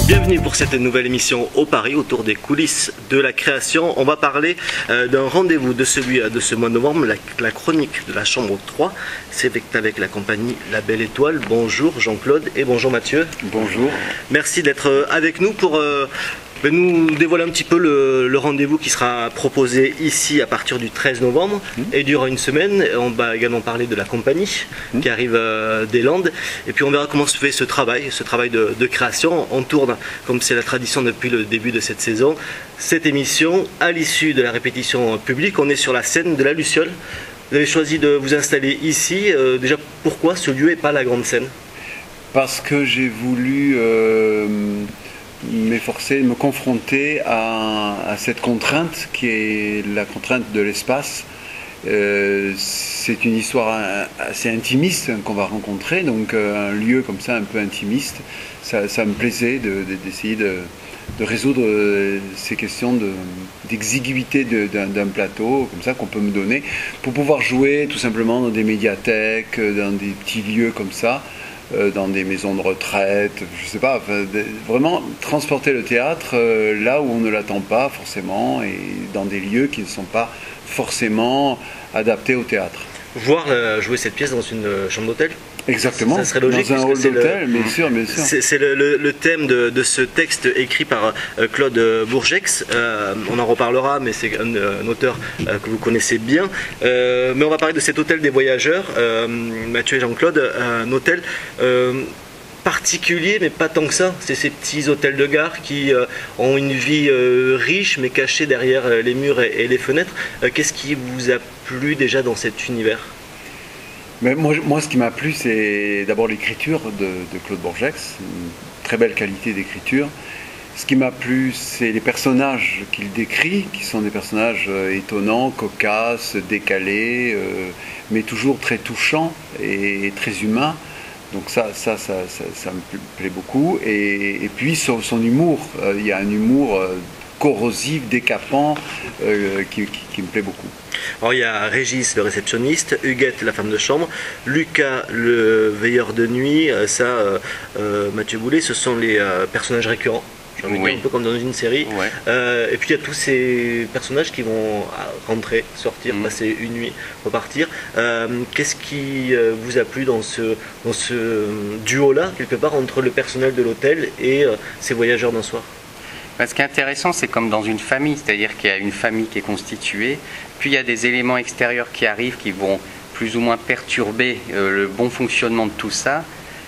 Bienvenue pour cette nouvelle émission au Paris autour des coulisses de la création. On va parler d'un rendez-vous de ce mois de novembre, la chronique de la chambre 3. C'est avec la compagnie La Belle Étoile. Bonjour Jean-Claude et bonjour Mathieu. Bonjour. Merci d'être avec nous pour nous dévoiler un petit peu le rendez-vous qui sera proposé ici à partir du 13 novembre et durant une semaine. On va également parler de la compagnie qui arrive des Landes et puis on verra comment se fait ce travail de création. On tourne, comme c'est la tradition depuis le début de cette saison, cette émission à l'issue de la répétition publique. On est sur la scène de la Luciole. Vous avez choisi de vous installer ici. Déjà, pourquoi ce lieu et pas la grande scène? Parce que j'ai voulu me confronter à cette contrainte qui est la contrainte de l'espace. C'est une histoire assez intimiste qu'on va rencontrer, donc un lieu comme ça un peu intimiste, ça me plaisait d'essayer de résoudre ces questions d'exiguïté d'un plateau comme ça qu'on peut me donner pour pouvoir jouer tout simplement dans des médiathèques, dans des petits lieux comme ça, dans des maisons de retraite, je sais pas, enfin, vraiment transporter le théâtre là où on ne l'attend pas forcément et dans des lieux qui ne sont pas forcément adaptés au théâtre. Voir jouer cette pièce dans une chambre d'hôtel? Exactement, ça serait logique, dans un hall d'hôtel, bien sûr. C'est le thème de ce texte écrit par Claude Bourgex. On en reparlera, mais c'est un auteur que vous connaissez bien. Mais on va parler de cet hôtel des voyageurs, Mathieu et Jean-Claude, un hôtel particulier, mais pas tant que ça. C'est ces petits hôtels de gare qui ont une vie riche, mais cachée derrière les murs et les fenêtres. Qu'est-ce qui vous a plu déjà dans cet univers? Mais moi, ce qui m'a plu, c'est d'abord l'écriture de Claude Bourgex, une très belle qualité d'écriture. Ce qui m'a plu, c'est les personnages qu'il décrit, qui sont des personnages étonnants, cocasses, décalés, mais toujours très touchants et très humains. Donc ça me plaît beaucoup. Et puis son humour, il y a un humour corrosif, décapant, qui me plaît beaucoup. Alors il y a Régis le réceptionniste, Huguette la femme de chambre, Lucas le veilleur de nuit, Mathieu Boulet, ce sont les personnages récurrents. J'ai envie de dire, un peu comme dans une série. Et puis il y a tous ces personnages qui vont rentrer, sortir, passer une nuit, repartir. Qu'est-ce qui vous a plu dans ce duo-là, quelque part, entre le personnel de l'hôtel et ces voyageurs d'un soir? Ce qui est intéressant, c'est comme dans une famille, c'est-à-dire qu'il y a une famille qui est constituée, puis il y a des éléments extérieurs qui arrivent qui vont plus ou moins perturber le bon fonctionnement de tout ça.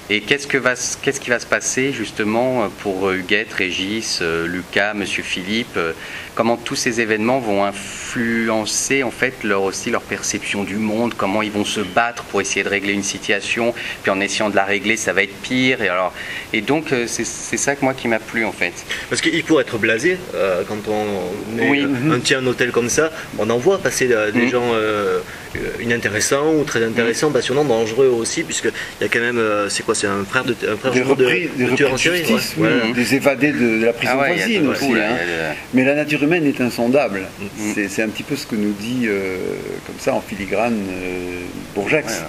Et qu'est-ce qui va se passer justement pour Huguette, Régis, Lucas, Monsieur Philippe, comment tous ces événements vont influencer en fait leur perception du monde, comment ils vont se battre pour essayer de régler une situation, puis en essayant de la régler ça va être pire. Et donc c'est ça que moi qui m'a plu en fait. Parce qu'il pourrait être blasé quand on tient un hôtel comme ça, on en voit passer des gens inintéressants ou très intéressants, passionnants, dangereux aussi, puisqu'il y a quand même, c'est quoi, c'est un frère de tueur en série, des évadés de la prison voisine aussi. Mais la nature humaine est insondable. C'est un petit peu ce que nous dit comme ça en filigrane Bourgex.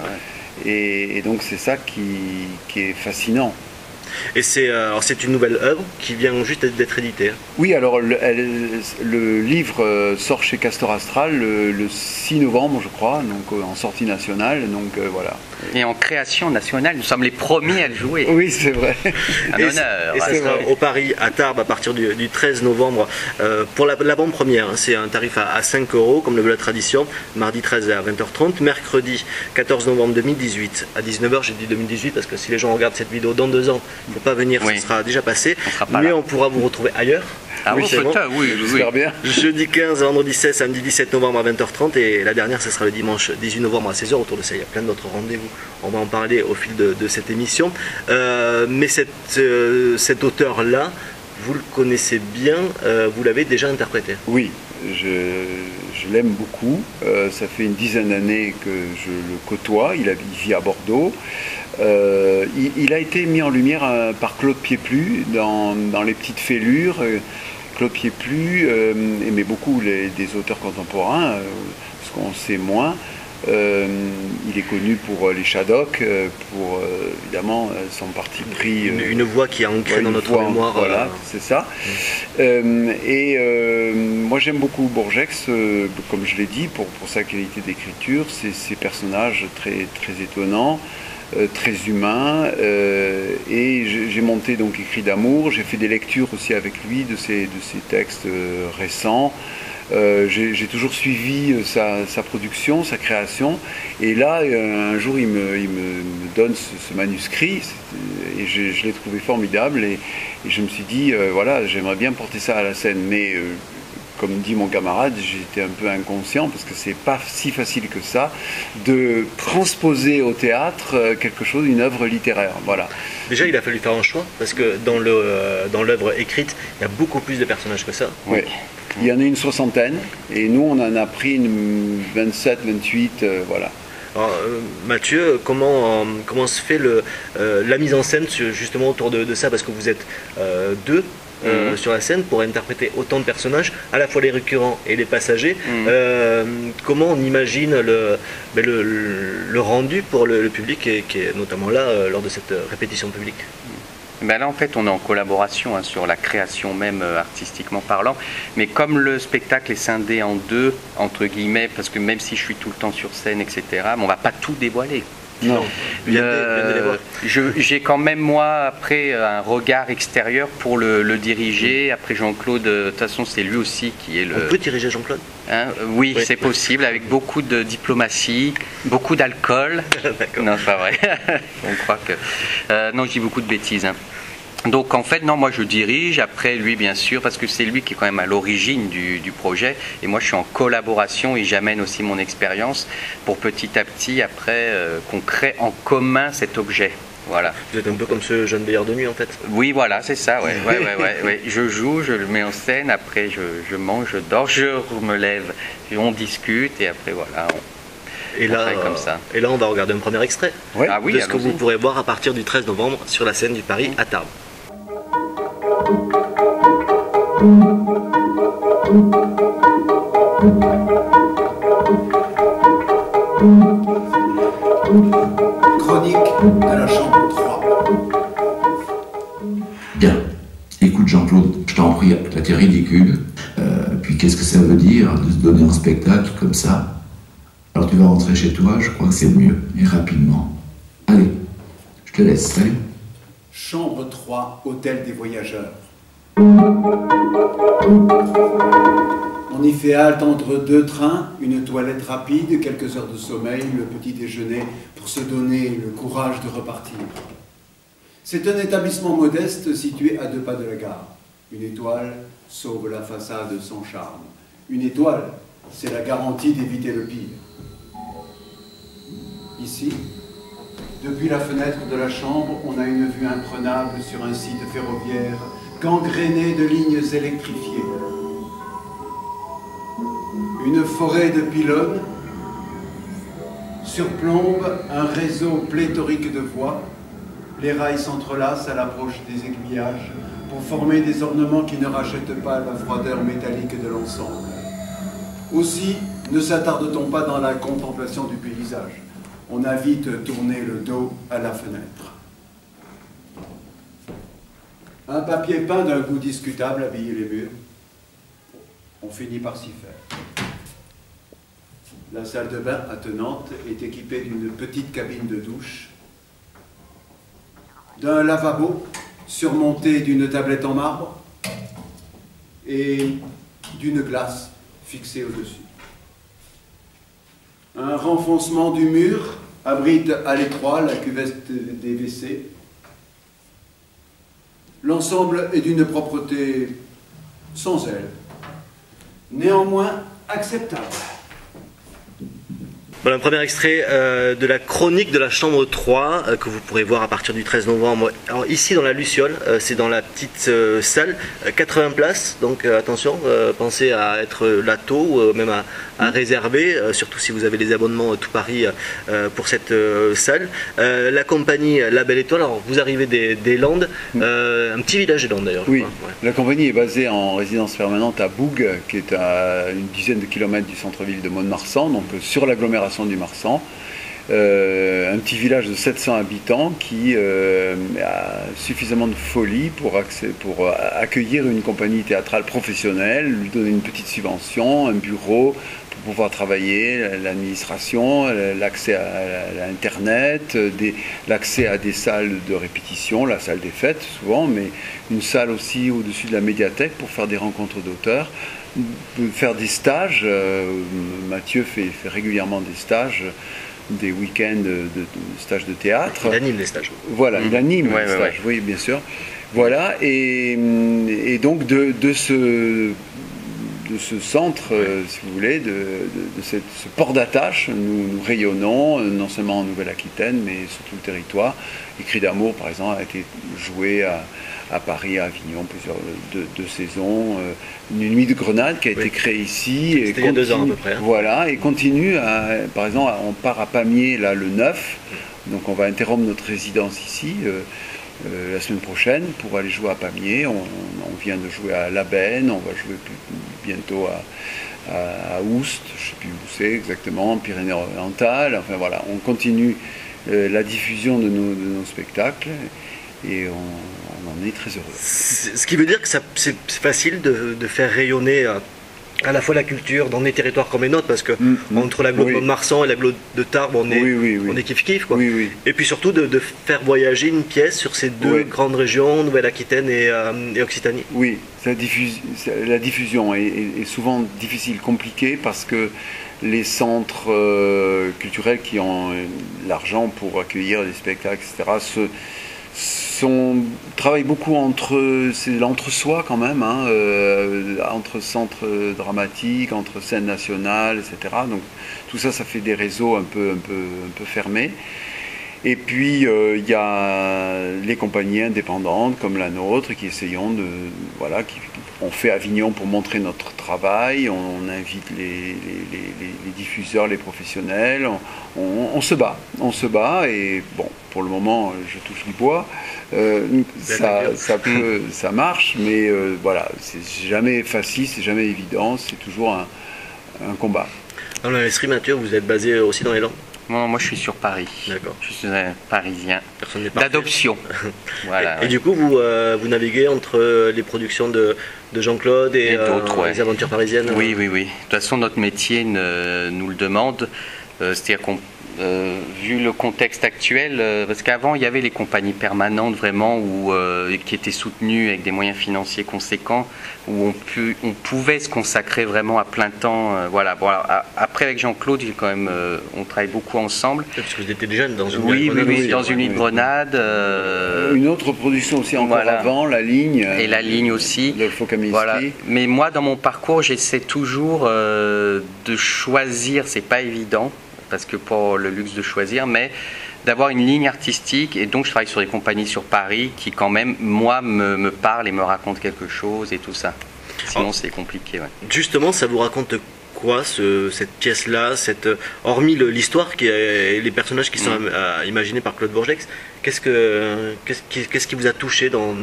Et donc c'est ça qui est fascinant. Et c'est une nouvelle œuvre qui vient juste d'être éditée. Oui, alors le livre sort chez Castor Astral le 6 novembre, je crois, donc en sortie nationale. Donc voilà. Et en création nationale, nous sommes les premiers à le jouer. Oui, c'est vrai. Un honneur. Et ça sera au Paris, à Tarbes, à partir du 13 novembre. Pour l'avant-première, c'est un tarif à 5 €, comme le veut la tradition. Mardi 13 à 20h30. Mercredi 14 novembre 2018 à 19h. J'ai dit 2018 parce que si les gens regardent cette vidéo dans 2 ans, il ne faut pas venir, ça sera déjà passé. Mais on pourra vous retrouver ailleurs. Ah oui, j'espère bien. Jeudi 15, vendredi 16, samedi 17 novembre à 20h30 et la dernière, ce sera le dimanche 18 novembre à 16h. Autour de ça, il y a plein d'autres rendez-vous. On va en parler au fil de cette émission. Mais cet auteur-là, vous le connaissez bien, vous l'avez déjà interprété. Oui, je l'aime beaucoup. Ça fait une dizaine d'années que je le côtoie. Il vit à Bordeaux. Il a été mis en lumière par Claude Pieplu dans Les Petites Fêlures. Claude Pieplu aimait beaucoup des auteurs contemporains, ce qu'on sait moins. Il est connu pour les Shadocks, pour évidemment son parti pris. Une voix qui est ancrée dans notre mémoire. Voilà, c'est ça. Moi j'aime beaucoup Bourgex, comme je l'ai dit, pour sa qualité d'écriture, ses personnages très, très étonnants. Très humain, et j'ai monté donc Écrit d'amour, j'ai fait des lectures aussi avec lui de ses textes récents. J'ai toujours suivi sa production, sa création, et là un jour il me donne ce manuscrit, et je l'ai trouvé formidable, et je me suis dit voilà, j'aimerais bien porter ça à la scène, mais comme dit mon camarade, j'étais un peu inconscient parce que c'est pas si facile que ça de transposer au théâtre quelque chose, une œuvre littéraire. Voilà. Déjà, il a fallu faire un choix parce que dans l'œuvre écrite, il y a beaucoup plus de personnages que ça. Oui. Il y en a une soixantaine et nous on en a pris une 27, 28, voilà. Alors, Mathieu, comment se fait la mise en scène justement autour de ça, parce que vous êtes deux sur la scène pour interpréter autant de personnages, à la fois les récurrents et les passagers. Comment on imagine le rendu pour le public qui est notamment là lors de cette répétition publique? Ben là en fait on est en collaboration sur la création même artistiquement parlant, mais comme le spectacle est scindé en deux entre guillemets, parce que même si je suis tout le temps sur scène etc, mais on va pas tout dévoiler. Non. J'ai quand même moi après un regard extérieur pour le diriger. Après Jean-Claude, de toute façon c'est lui aussi qui est le... On peut diriger Jean-Claude oui, c'est possible, avec beaucoup de diplomatie, beaucoup d'alcool. Non, c'est pas vrai. On croit que... non, je dis beaucoup de bêtises. Donc en fait, non, moi je dirige, après lui bien sûr, parce que c'est lui qui est quand même à l'origine du projet, et moi je suis en collaboration et j'amène aussi mon expérience pour petit à petit, après, qu'on crée en commun cet objet. Voilà. Vous êtes un peu comme ce jeune veilleur de nuit en fait. Oui, voilà, c'est ça, ouais. Je joue, je le mets en scène, après je mange, je dors, je me lève, on discute, et après voilà, comme ça. Et là on va regarder un premier extrait de ce que vous pourrez voir à partir du 13 novembre sur la scène du Paris à Tarbes. Chronique de la chambre 3. Bien. Écoute Jean-Claude, je t'en prie, là t'es ridicule. Puis qu'est-ce que ça veut dire de se donner un spectacle comme ça? Alors tu vas rentrer chez toi, je crois que c'est mieux, et rapidement. Allez, je te laisse, salut. Chambre 3, hôtel des voyageurs. On y fait halte entre deux trains, une toilette rapide, quelques heures de sommeil, le petit déjeuner pour se donner le courage de repartir. C'est un établissement modeste situé à 2 pas de la gare. Une étoile sauve la façade sans charme. Une étoile, c'est la garantie d'éviter le pire. Ici, depuis la fenêtre de la chambre, on a une vue imprenable sur un site ferroviaire gangréné de lignes électrifiées. Une forêt de pylônes surplombe un réseau pléthorique de voies. Les rails s'entrelacent à l'approche des aiguillages pour former des ornements qui ne rachètent pas la froideur métallique de l'ensemble. Aussi, ne s'attarde-t-on pas dans la contemplation du paysage. On a vite tourné le dos à la fenêtre. Un papier peint d'un goût discutable habillait les murs. On finit par s'y faire. La salle de bain attenante est équipée d'une petite cabine de douche, d'un lavabo surmonté d'une tablette en marbre et d'une glace fixée au-dessus. Un renfoncement du mur abrite à l'étroit la cuvette des WC. L'ensemble est d'une propreté sans elle, néanmoins acceptable. Voilà un premier extrait de la chronique de la chambre 3 que vous pourrez voir à partir du 13 novembre. Alors, ici dans la Luciole, c'est dans la petite salle, 80 places, donc attention, pensez à être là tôt ou même à réserver, surtout si vous avez les abonnements tout Paris pour cette salle. La compagnie La Belle Étoile, alors vous arrivez des Landes, un petit village des Landes d'ailleurs. Oui, Ouais. la compagnie est basée en résidence permanente à Boug, qui est à une dizaine de kilomètres du centre-ville de Mont-de-Marsan, donc sur l'agglomération du Marsan. Un petit village de 700 habitants qui a suffisamment de folie pour accueillir une compagnie théâtrale professionnelle, lui donner une petite subvention, un bureau pour pouvoir travailler, l'administration, l'accès à l'Internet, l'accès à des salles de répétition, la salle des fêtes souvent, mais une salle aussi au-dessus de la médiathèque pour faire des rencontres d'auteurs, faire des stages. Mathieu fait régulièrement des stages, des week-ends de stages de théâtre. Il anime les stages. Voilà, il anime les stages, oui, bien sûr. Voilà, et donc de ce centre, si vous voulez, de ce port d'attache, nous rayonnons, non seulement en Nouvelle-Aquitaine, mais sur tout le territoire. Les Cris d'amour, par exemple, a été joué à Paris, à Avignon, plusieurs deux saisons. Une nuit de grenade qui a été créée ici. C'était il y a 2 ans à peu près. Hein. Voilà, et continue, par exemple, on part à Pamiers, là, le 9, donc on va interrompre notre résidence ici. La semaine prochaine pour aller jouer à Pamiers. On vient de jouer à Labenne, on va jouer bientôt à Oust, je ne sais plus où c'est exactement, Pyrénées-Orientales. Enfin voilà, on continue la diffusion de nos spectacles et on en est très heureux. Ce qui veut dire que c'est facile de faire rayonner à la fois la culture dans des territoires comme les nôtres, parce que entre l'agglo de Marsan et l'agglo de Tarbes, on est kiff-kiff, quoi. Et puis surtout de faire voyager une pièce sur ces deux grandes régions, Nouvelle-Aquitaine et Occitanie. Oui, la diffusion est souvent difficile, compliquée, parce que les centres culturels qui ont l'argent pour accueillir des spectacles, etc., travaillent beaucoup c'est l'entre-soi quand même, hein, entre centres dramatiques, entre scènes nationales, etc. Donc tout ça, ça fait des réseaux un peu fermés. Et puis il y a les compagnies indépendantes comme la nôtre qui essayons on fait Avignon pour montrer notre travail, on invite les diffuseurs, les professionnels, on se bat et bon, pour le moment je touche du bois, ça marche, mais voilà, c'est jamais facile, c'est jamais évident, c'est toujours un combat. Dans l'industrie, Mathieu, vous êtes basé aussi dans les Landes? Moi, je suis sur Paris. D'accord. Je suis un Parisien d'adoption. Voilà, et du coup, vous naviguez entre les productions de Jean-Claude et d'autres, les aventures parisiennes. Oui. De toute façon, notre métier nous le demande. C'est-à-dire qu'on, vu le contexte actuel, parce qu'avant, il y avait les compagnies permanentes vraiment qui étaient soutenues avec des moyens financiers conséquents, où on pouvait se consacrer vraiment à plein temps. Voilà. Bon, alors, après, avec Jean-Claude, on travaille beaucoup ensemble. Parce que vous étiez jeune dans une nuit de grenade. Une autre production aussi encore avant, La Ligne. Et La Ligne aussi. De Focamiski. Voilà. Mais moi, dans mon parcours, j'essaie toujours de choisir, c'est pas évident, parce que pour le luxe de choisir, mais d'avoir une ligne artistique, et donc je travaille sur des compagnies sur Paris qui quand même, moi, me parlent et me racontent quelque chose et tout ça. Sinon c'est compliqué. Ouais. Justement, ça vous raconte quoi cette pièce-là, hormis l'histoire et les personnages qui sont imaginés par Claude Bourgex, qu'est-ce qui vous a touché dans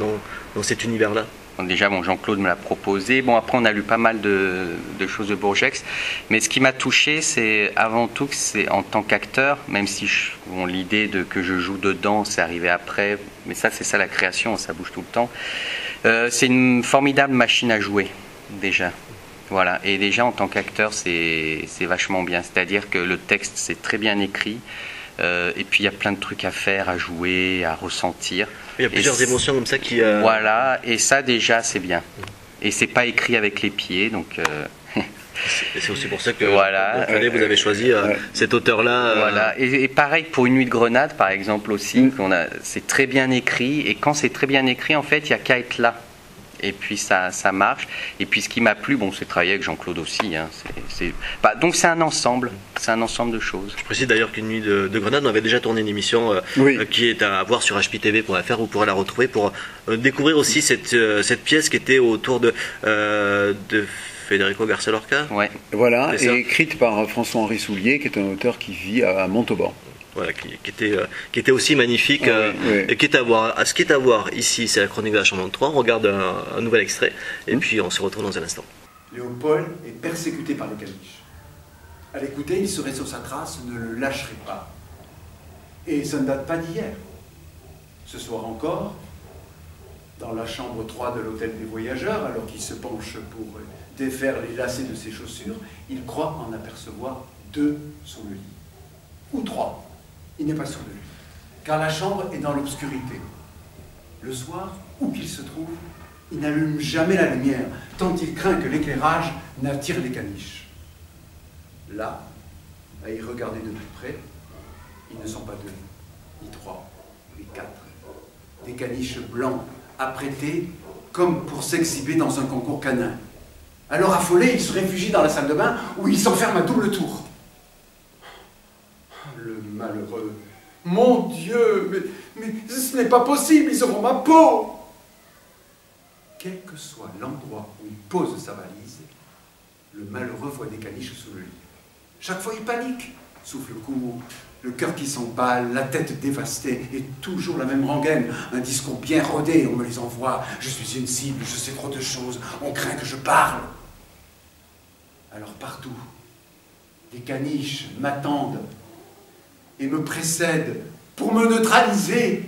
cet univers-là? Déjà, Jean-Claude me l'a proposé. Bon, après, on a lu pas mal de choses de Bourgex. Mais ce qui m'a touché, c'est avant tout que c'est en tant qu'acteur, même si l'idée que je joue dedans, c'est arrivé après. Mais ça, c'est ça la création, ça bouge tout le temps. C'est une formidable machine à jouer, déjà. Voilà. Et déjà, en tant qu'acteur, c'est vachement bien. C'est-à-dire que le texte, c'est très bien écrit. Et puis, il y a plein de trucs à faire, à jouer, à ressentir. Il y a plusieurs émotions comme ça qui... Voilà, et ça déjà c'est bien. Et c'est pas écrit avec les pieds, donc... Et c'est aussi pour ça que vous avez choisi cet auteur-là. Voilà, et pareil pour Une nuit de grenade par exemple aussi, c'est très bien écrit, et quand c'est très bien écrit, en fait, il n'y a qu'à être là. et puis ça marche. Et puis ce qui m'a plu, bon, c'est travailler avec Jean-Claude aussi. Hein, donc c'est un ensemble de choses. Je précise d'ailleurs qu'une nuit de Grenade, on avait déjà tourné une émission qui est à voir sur hptv.fr, vous pourrez la retrouver pour découvrir aussi cette pièce qui était autour de Federico Garcia Lorca. Ouais. Voilà, et écrite par François-Henri Soulier, qui est un auteur qui vit à Montauban. Voilà, qui était aussi magnifique, et qui est à voir. Ce qui est à voir ici, c'est la chronique de la Chambre 3. On regarde un nouvel extrait, et puis on se retrouve dans un instant. Léopold est persécuté par les caniches. À l'écouter, il serait sur sa trace, ne le lâcherait pas. Et ça ne date pas d'hier. Ce soir encore, dans la chambre 3 de l'hôtel des voyageurs, alors qu'il se penche pour défaire les lacets de ses chaussures, il croit en apercevoir 2 sous le lit. Ou 3. Il n'est pas sûr de lui. Car la chambre est dans l'obscurité. Le soir, où qu'il se trouve, il n'allume jamais la lumière, tant il craint que l'éclairage n'attire les caniches. Là, à y regarder de plus près, ils ne sont pas 2, ni 3, ni 4. Des caniches blancs, apprêtés comme pour s'exhiber dans un concours canin. Alors affolé, il se réfugie dans la salle de bain où il s'enferme à double tour. Le malheureux. Mon Dieu, mais ce n'est pas possible, ils auront ma peau. Quel que soit l'endroit où il pose sa valise, le malheureux voit des caniches sous le lit. Chaque fois, il panique, souffle court, le cœur qui s'empale, la tête dévastée, et toujours la même rengaine, un discours bien rodé, on me les envoie, je suis une cible, je sais trop de choses, on craint que je parle. Alors partout, des caniches m'attendent et me précèdent pour me neutraliser.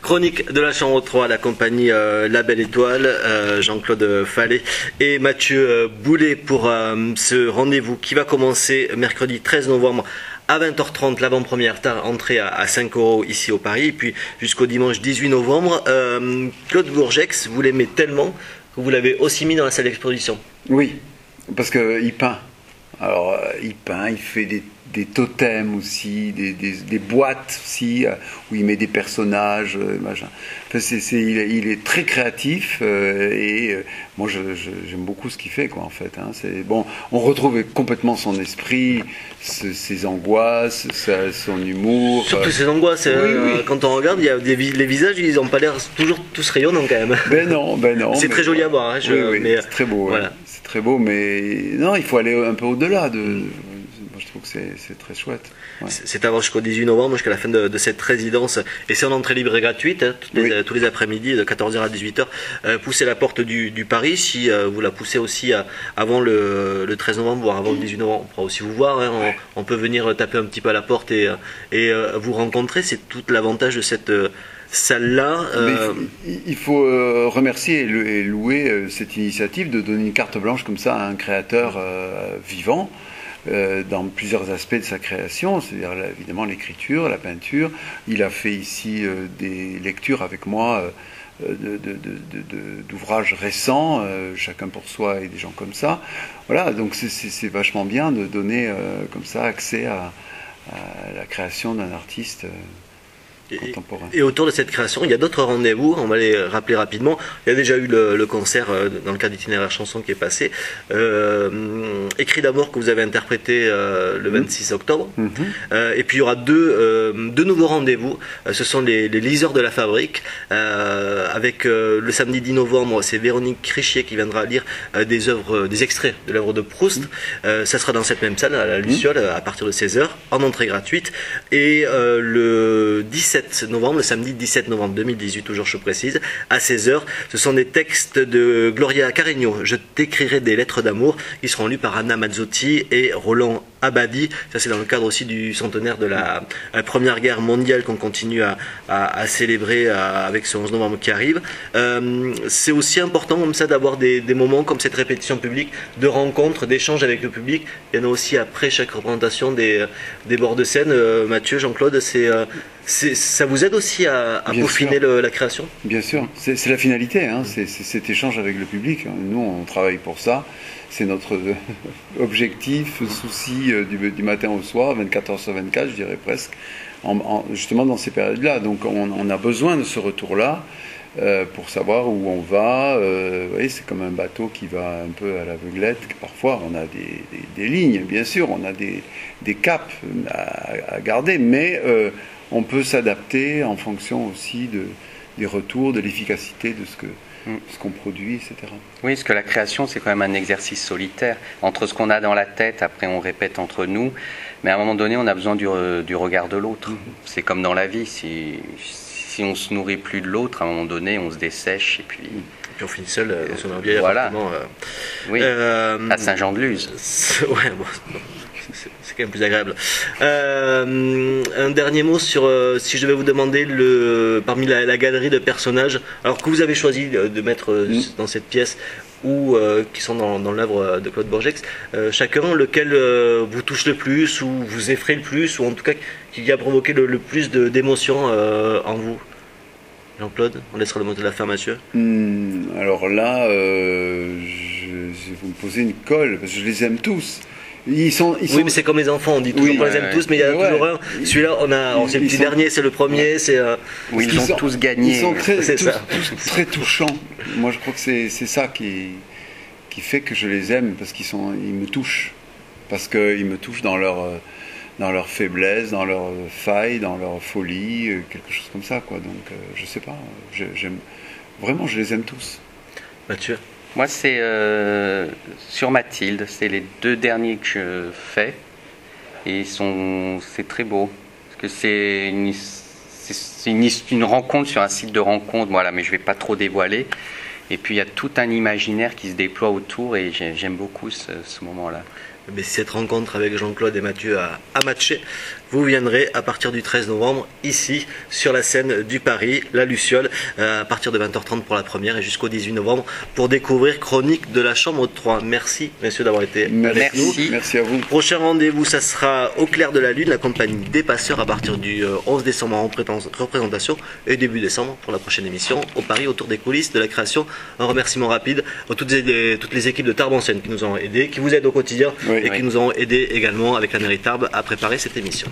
Chronique de la Chambre 3, la compagnie La Belle Étoile, Jean-Claude Fallet et Mathieu Boulet pour ce rendez-vous qui va commencer mercredi 13 novembre à 20h30, l'avant-première, entrée à 5 € ici au Paris, et puis jusqu'au dimanche 18 novembre. Claude Bourgex, vous l'aimez tellement que vous l'avez aussi mis dans la salle d'exposition. Oui, parce qu'il peint. Alors, il peint, il fait des totems aussi, des boîtes aussi, où il met des personnages, machin. Enfin, il est très créatif, et moi j'aime beaucoup ce qu'il fait, quoi, en fait. Hein. Bon, on retrouve complètement son esprit, ses angoisses, son humour. Surtout ses angoisses, oui. Quand on regarde, il y a les visages, ils n'ont pas l'air toujours tous rayonnants quand même. Ben non. C'est très joli à voir. Hein, c'est très beau. Voilà. C'est très beau, mais non, il faut aller un peu au-delà de... Je trouve que c'est très chouette. Ouais. C'est à voir jusqu'au 18 novembre, jusqu'à la fin de cette résidence. Et c'est en entrée libre et gratuite, hein, tous les après-midi, de 14h à 18h. Poussez la porte du Paris. Si vous la poussez aussi avant le 13 novembre, voire avant le 18 novembre, on pourra aussi vous voir. Hein. On peut venir taper un petit peu à la porte et vous rencontrer. C'est tout l'avantage de cette... Celle-là, il faut remercier et louer cette initiative de donner une carte blanche comme ça à un créateur vivant dans plusieurs aspects de sa création, c'est-à-dire évidemment l'écriture, la peinture. Il a fait ici des lectures avec moi d'ouvrages récents, chacun pour soi et des gens comme ça. Voilà, donc c'est vachement bien de donner comme ça accès à la création d'un artiste. Et autour de cette création, il y a d'autres rendez-vous, on va les rappeler rapidement. Il y a déjà eu le concert dans le cadre d'Itinéraire Chanson qui est passé. Écrit d'amour que vous avez interprété le 26 octobre. Et puis il y aura deux nouveaux rendez-vous. Ce sont les liseurs de la fabrique. Avec le samedi 10 novembre, c'est Véronique Crichier qui viendra lire des extraits de l'œuvre de Proust. Ça sera dans cette même salle, à la Luciole, à partir de 16h, en entrée gratuite. Et le 17 novembre, le samedi 17 novembre 2018, toujours je précise, à 16h. Ce sont des textes de Gloria Carreño. Je t'écrirai des lettres d'amour qui seront lus par Anna Mazzotti et Roland Abadi. Ça, c'est dans le cadre aussi du centenaire de la Première Guerre mondiale qu'on continue à célébrer avec ce 11 novembre qui arrive. C'est aussi important comme ça d'avoir des moments comme cette répétition publique, de rencontres, d'échanges avec le public. Il y en a aussi après chaque représentation des bords de scène. Mathieu, Jean-Claude, ça vous aide aussi à peaufiner la création? Bien sûr, c'est la finalité, hein, c'est cet échange avec le public. Nous, on travaille pour ça. C'est notre objectif, souci du matin au soir, 24h/24, je dirais presque, justement dans ces périodes-là. Donc on a besoin de ce retour-là. pour savoir où on va. Vous voyez, c'est comme un bateau qui va un peu à l'aveuglette. Parfois, on a des lignes, bien sûr, on a des caps à garder, mais on peut s'adapter en fonction aussi des retours, de l'efficacité de ce qu'on produit, etc. Oui, parce que la création, c'est quand même un exercice solitaire. Entre ce qu'on a dans la tête, après on répète entre nous, mais à un moment donné, on a besoin du regard de l'autre. C'est comme dans la vie, si on se nourrit plus de l'autre, à un moment donné, on se dessèche et puis on finit seul dans son vieil voilà. appartement. Oui, à Saint-Jean-de-Luz. Ouais, bon, c'est quand même plus agréable. Un dernier mot sur, si je devais vous demander, parmi la galerie de personnages, alors que vous avez choisi de mettre dans cette pièce, ou qui sont dans l'œuvre de Claude Borgex, chacun, lequel vous touche le plus, ou vous effraie le plus, ou en tout cas qui a provoqué le plus d'émotions en vous? Jean-Claude, on laissera le mot de la fin, Mathieu. Alors là, vous me posez une colle, parce que je les aime tous. Ils sont... Oui, mais c'est comme les enfants, on dit toujours qu'on les aime tous, mais il y a toujours un. Celui-là, c'est le petit dernier, c'est le premier, c'est. Oui, ils ont tous gagné. Ils sont très touchants. Moi, je crois que c'est ça qui fait que je les aime, parce qu'ils me touchent. Parce qu'ils me touchent dans leur faiblesse, dans leur faille, dans leur folie, quelque chose comme ça, quoi. Donc, je sais pas, vraiment, je les aime tous. Mathieu? Moi, c'est sur Mathilde, c'est les 2 derniers que je fais, et c'est très beau, parce que c'est une rencontre sur un site de rencontre, voilà, mais je vais pas trop dévoiler, et puis il y a tout un imaginaire qui se déploie autour, et j'aime beaucoup ce moment-là. Mais si cette rencontre avec Jean-Claude et Mathieu a matché, vous viendrez à partir du 13 novembre ici sur la scène du Paris, la Luciole, à partir de 20h30 pour la première et jusqu'au 18 novembre pour découvrir Chronique de la Chambre 3. Merci messieurs d'avoir été avec nous. Merci à vous. Prochain rendez-vous, ça sera au clair de la lune, la compagnie des Passeurs à partir du 11 décembre en représentation et début décembre pour la prochaine émission au Paris autour des coulisses de la création. Un remerciement rapide à toutes les équipes de Tarbes en scène qui nous ont aidés, qui vous aident au quotidien. Oui. Et qui nous ont aidé également avec la mairie Tarbes à préparer cette émission.